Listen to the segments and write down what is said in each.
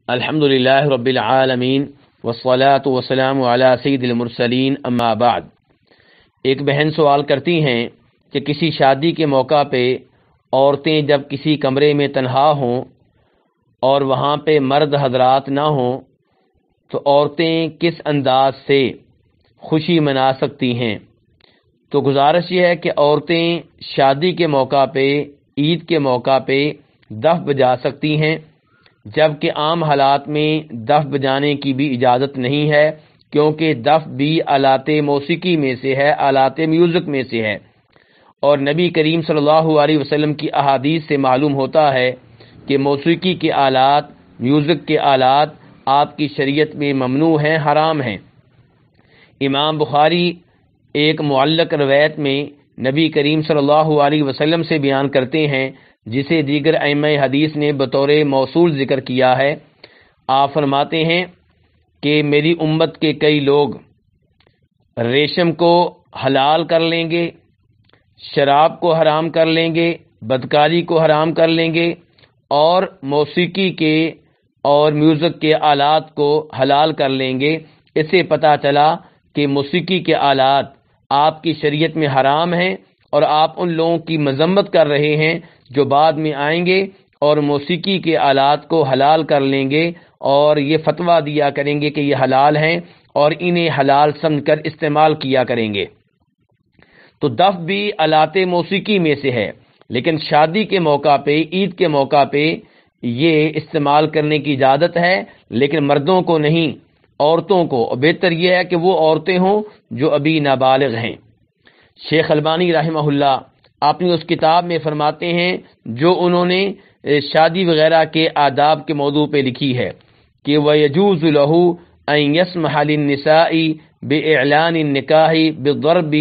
الحمدللہ رب العالمین والصلاة والسلام علی سید المرسلین اما بعد۔ ایک بہن سوال کرتی ہیں کہ کسی شادی کے موقع پہ عورتیں جب کسی کمرے میں تنہا ہوں اور وہاں پہ مرد حضرات نہ ہوں تو عورتیں کس انداز سے خوشی منا سکتی ہیں؟ تو گزارش یہ ہے کہ عورتیں شادی کے موقع پہ، عید کے موقع پہ دف بجا سکتی ہیں، جبکہ عام حالات میں دف بجانے کی بھی اجازت نہیں ہے، کیونکہ دف بھی آلات موسیقی میں سے ہے، آلات میوزک میں سے ہے، اور نبی کریم صلی اللہ علیہ وسلم کی احادیث سے معلوم ہوتا ہے کہ موسیقی کے آلات، میوزک کے آلات آپ کی شریعت میں ممنوع ہیں، حرام ہیں۔ امام بخاری ایک معلق روایت میں نبی کریم صلی اللہ علیہ وسلم سے بیان کرتے ہیں، جسے دیگر ائمہ حدیث نے بطور موصول ذکر کیا ہے۔ آپ فرماتے ہیں کہ میری امت کے کئی لوگ ریشم کو حلال کر لیں گے، شراب کو حرام کر لیں گے، بدکاری کو حرام کر لیں گے، اور موسیقی کے اور میوزک کے آلات کو حلال کر لیں گے۔ اس سے پتہ چلا کہ موسیقی کے آلات آپ کی شریعت میں حرام ہیں، اور آپ ان لوگوں کی مذمت کر رہے ہیں جو بعد میں آئیں گے اور موسیقی کے آلات کو حلال کر لیں گے اور یہ فتویٰ دیا کریں گے کہ یہ حلال ہیں اور انہیں حلال سمجھ کر استعمال کیا کریں گے۔ تو دف بھی آلات موسیقی میں سے ہے، لیکن شادی کے موقع پہ، عید کے موقع پہ یہ استعمال کرنے کی اجازت ہے، لیکن مردوں کو نہیں، عورتوں کو، اور بہتر یہ ہے کہ وہ عورتیں ہوں جو ابھی نابالغ ہیں۔ شیخ البانی رحمہ اللہ اپنی اس کتاب میں فرماتے ہیں جو انہوں نے شادی وغیرہ کے آداب کے موضوع پہ لکھی ہے کہ وَيَجُوزُ لَهُ أَن يَسْمَحَ لِلنِّسَاءِ بِإِعْلَانِ النِّكَاحِ بِالضَّرْبِ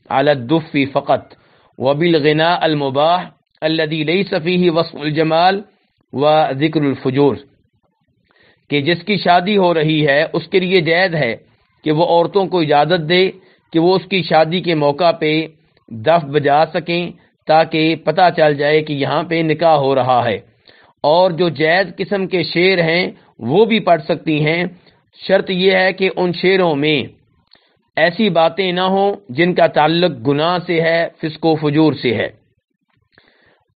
عَلَى الدُّفِّ فقط وَبِالْغِنَاءِ الْمُبَاحِ الَّذِي لَيْسَ فِيهِ وَصْفُ الْجَمَالِ وَذِكْرُ الْفُجُورِ، کہ جس کی شادی ہو رہی ہے اس کے لیے جائز ہے کہ وہ عورتوں کو اجازت دے کہ وہ اس کی شادی کے موقع پہ دف بجا سکیں، تاکہ پتہ چل جائے کہ یہاں پہ نکاح ہو رہا ہے، اور جو جائز قسم کے شعر ہیں وہ بھی پڑھ سکتی ہیں۔ شرط یہ ہے کہ ان شعروں میں ایسی باتیں نہ ہوں جن کا تعلق گناہ سے ہے، فسق و فجور سے ہے۔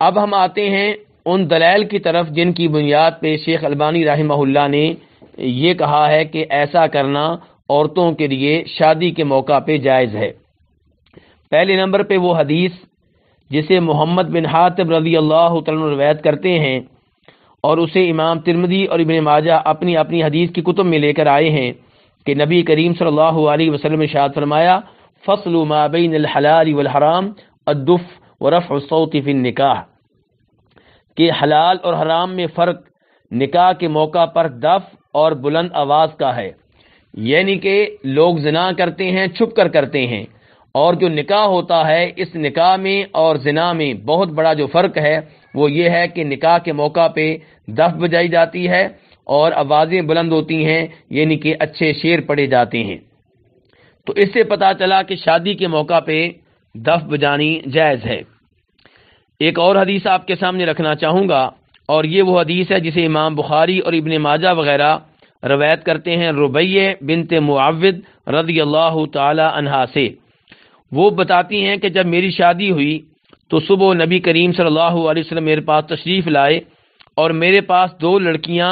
اب ہم آتے ہیں ان دلائل کی طرف جن کی بنیاد پہ شیخ البانی رحمہ اللہ نے یہ کہا ہے کہ ایسا کرنا عورتوں کے لیے شادی کے موقع پہ جائز ہے۔ پہلے نمبر پہ وہ حدیث جسے محمد بن حاتب رضی اللہ تعالیٰ عنہ روایت کرتے ہیں، اور اسے امام ترمذی اور ابن ماجہ اپنی اپنی حدیث کی کتب میں لے کر آئے ہیں کہ نبی کریم صلی اللہ علیہ وسلم نے ارشاد فرمایا فصل ما بین الحلال والحرام الدف ورفع الصوت فی النکاح، کہ حلال اور حرام میں فرق نکاح کے موقع پر دف اور بلند آواز کا ہے، یعنی کہ لوگ زنا کرتے ہیں چھپ کر کرتے ہیں، اور جو نکاح ہوتا ہے اس نکاح میں اور زنا میں بہت بڑا جو فرق ہے وہ یہ ہے کہ نکاح کے موقع پہ دف بجائی جاتی ہے اور آوازیں بلند ہوتی ہیں، یعنی کہ اچھے شعر پڑھے جاتے ہیں۔ تو اس سے پتہ چلا کہ شادی کے موقع پہ دف بجانی جائز ہے۔ ایک اور حدیث آپ کے سامنے رکھنا چاہوں گا، اور یہ وہ حدیث ہے جسے امام بخاری اور ابن ماجہ وغیرہ روایت کرتے ہیں ربیہ بنت معوذ رضی اللہ تعالی عنہا سے۔ وہ بتاتی ہیں کہ جب میری شادی ہوئی تو صبح نبی کریم صلی اللہ علیہ وسلم میرے پاس تشریف لائے، اور میرے پاس دو لڑکیاں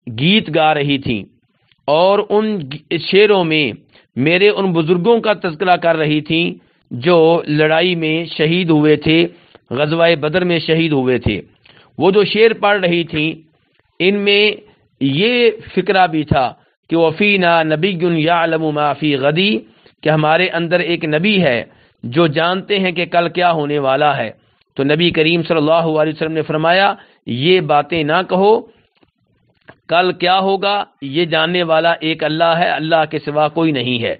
گیت گا رہی تھیں، اور ان شعروں میں میرے ان بزرگوں کا تذکرہ کر رہی تھیں جو لڑائی میں شہید ہوئے تھے، غزوہ بدر میں شہید ہوئے تھے۔ وہ جو شعر پڑھ رہی تھیں ان میں یہ فکرہ بھی تھا کہ وفینا نبی یعلم ما فی غدی، کہ ہمارے اندر ایک نبی ہے جو جانتے ہیں کہ کل کیا ہونے والا ہے۔ تو نبی کریم صلی اللہ علیہ وسلم نے فرمایا یہ باتیں نہ کہو، کل کیا ہوگا یہ جاننے والا ایک اللہ ہے، اللہ کے سوا کوئی نہیں ہے۔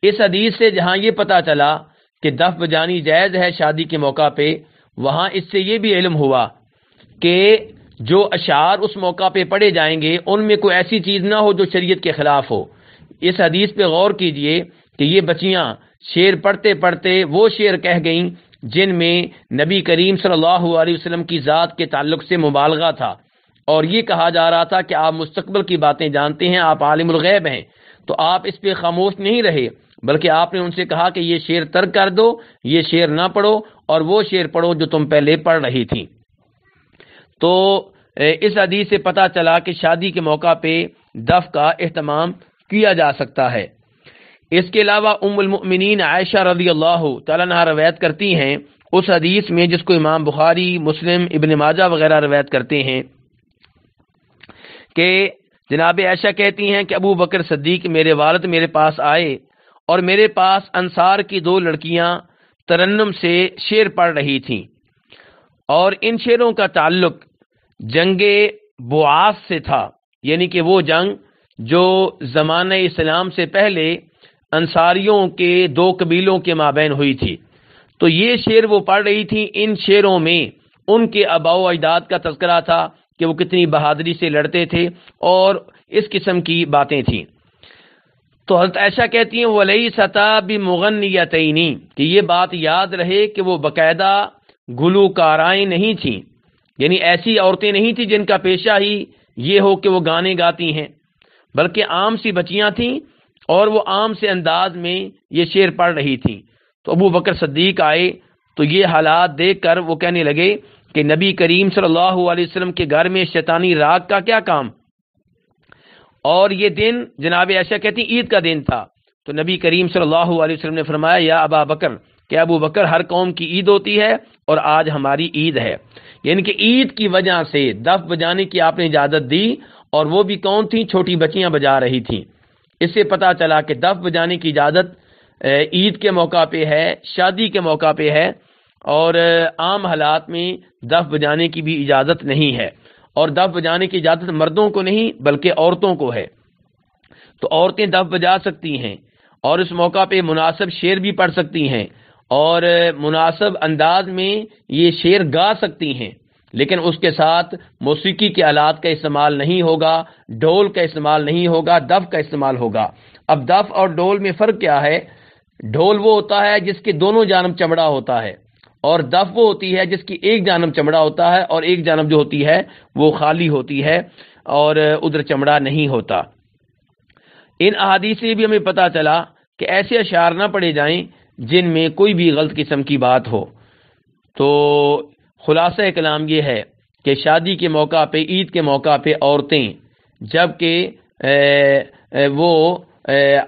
اس حدیث سے جہاں یہ پتہ چلا کہ دف بجانی جائز ہے شادی کے موقع پہ، وہاں اس سے یہ بھی علم ہوا کہ جو اشعار اس موقع پہ پڑھے جائیں گے ان میں کوئی ایسی چیز نہ ہو جو شریعت کے خلاف ہو۔ اس حدیث پہ غور کیجئے کہ یہ بچیاں شعر پڑھتے پڑھتے وہ شعر کہہ گئیں جن میں نبی کریم صلی اللہ علیہ وسلم کی ذات کے تعلق سے مبالغہ تھا، اور یہ کہا جا رہا تھا کہ آپ مستقبل کی باتیں جانتے ہیں، آپ عالم الغیب ہیں، تو آپ اس پہ خاموش نہیں رہے، بلکہ آپ نے ان سے کہا کہ یہ شعر ترک کر دو، یہ شعر نہ پڑھو اور وہ شعر پڑھو جو تم پہلے پڑھ رہی تھی۔ تو اس حدیث سے پتہ چلا کہ شادی کے موقع پہ دف کا اہتمام کیا جا سکتا ہے۔ اس کے علاوہ ام المؤمنین عائشہ رضی اللہ تعالیٰ عنہا روایت کرتی ہیں اس حدیث میں جس کو امام بخاری، مسلم، ابن ماجہ وغیرہ روایت کرتے ہیں کہ جناب عائشہ کہتی ہیں کہ ابو بکر صدیق میرے والد میرے پاس آئے اور میرے پاس انصار کی 2 لڑکیاں ترنم سے شعر پڑھ رہی تھیں، اور ان شعروں کا تعلق جنگ بعاث سے تھا، یعنی کہ وہ جنگ جو زمانہ اسلام سے پہلے انصاریوں کے 2 قبیلوں کے مابین ہوئی تھی۔ تو یہ شعر وہ پڑھ رہی تھی، ان شعروں میں ان کے آباء و اجداد کا تذکرہ تھا کہ وہ کتنی بہادری سے لڑتے تھے اور اس قسم کی باتیں تھیں۔ تو حضرت عائشہ کہتی ہیں وَلَيْسَتَا بِمُغَنِّيَتَيْنِ کہ یہ بات یاد رہے کہ وہ باقاعدہ گلوکارائیں نہیں تھیں، یعنی ایسی عورتیں نہیں تھیں جن کا پیشہ ہی یہ ہو کہ وہ گانے گاتی ہیں، بلکہ عام سی بچیاں تھیں اور وہ عام سے انداز میں یہ شعر پڑھ رہی تھیں۔ تو ابو بکر صدیق آئے تو یہ حالات دیکھ کر وہ کہنے لگے کہ نبی کریم صلی اللہ علیہ وسلم کے گھر میں شیطانی راگ کا کیا کام؟ اور یہ دن جناب عائشہ کہتی عید کا دن تھا، تو نبی کریم صلی اللہ علیہ وسلم نے فرمایا یا ابا بکر کہ ابو بکر ہر قوم کی عید ہوتی ہے اور آج ہماری عید ہے، یعنی کہ عید کی وجہ سے دف بجانے کی آپ نے اجازت دی، اور وہ بھی کون تھیں؟ چھوٹی بچیاں بجا رہی تھیں۔ اس سے پتہ چلا کہ دف بجانے کی اجازت عید کے موقع پہ ہے، شادی کے موقع پہ ہے، اور عام حالات میں دف بجانے کی بھی اجازت نہیں ہے، اور دف بجانے کی اجازت مردوں کو نہیں بلکہ عورتوں کو ہے۔ تو عورتیں دف بجا سکتی ہیں اور اس موقع پہ مناسب شعر بھی پڑھ سکتی ہیں اور مناسب انداز میں یہ شعر گا سکتی ہیں، لیکن اس کے ساتھ موسیقی کے آلات کا استعمال نہیں ہوگا، ڈھول کا استعمال نہیں ہوگا، دف کا استعمال ہوگا۔ اب دف اور ڈھول میں فرق کیا ہے؟ ڈھول وہ ہوتا ہے جس کے دونوں جانب چمڑا ہوتا ہے، اور دف وہ ہوتی ہے جس کی ایک جانب چمڑا ہوتا ہے اور ایک جانب جو ہوتی ہے وہ خالی ہوتی ہے اور ادھر چمڑا نہیں ہوتا۔ ان احادیث سے بھی ہمیں پتہ چلا کہ ایسے اشعار نہ پڑھے جائیں جن میں کوئی بھی غلط قسم کی بات ہو۔ تو خلاصہ کلام یہ ہے کہ شادی کے موقع پہ، عید کے موقع پہ عورتیں جب کہ وہ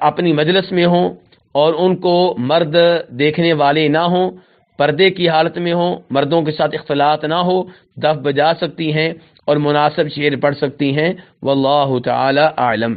اپنی مجلس میں ہوں اور ان کو مرد دیکھنے والے نہ ہوں، پردے کی حالت میں ہوں، مردوں کے ساتھ اختلاط نہ ہو، دف بجا سکتی ہیں اور مناسب شعر پڑھ سکتی ہیں۔ واللہ تعالی اعلم۔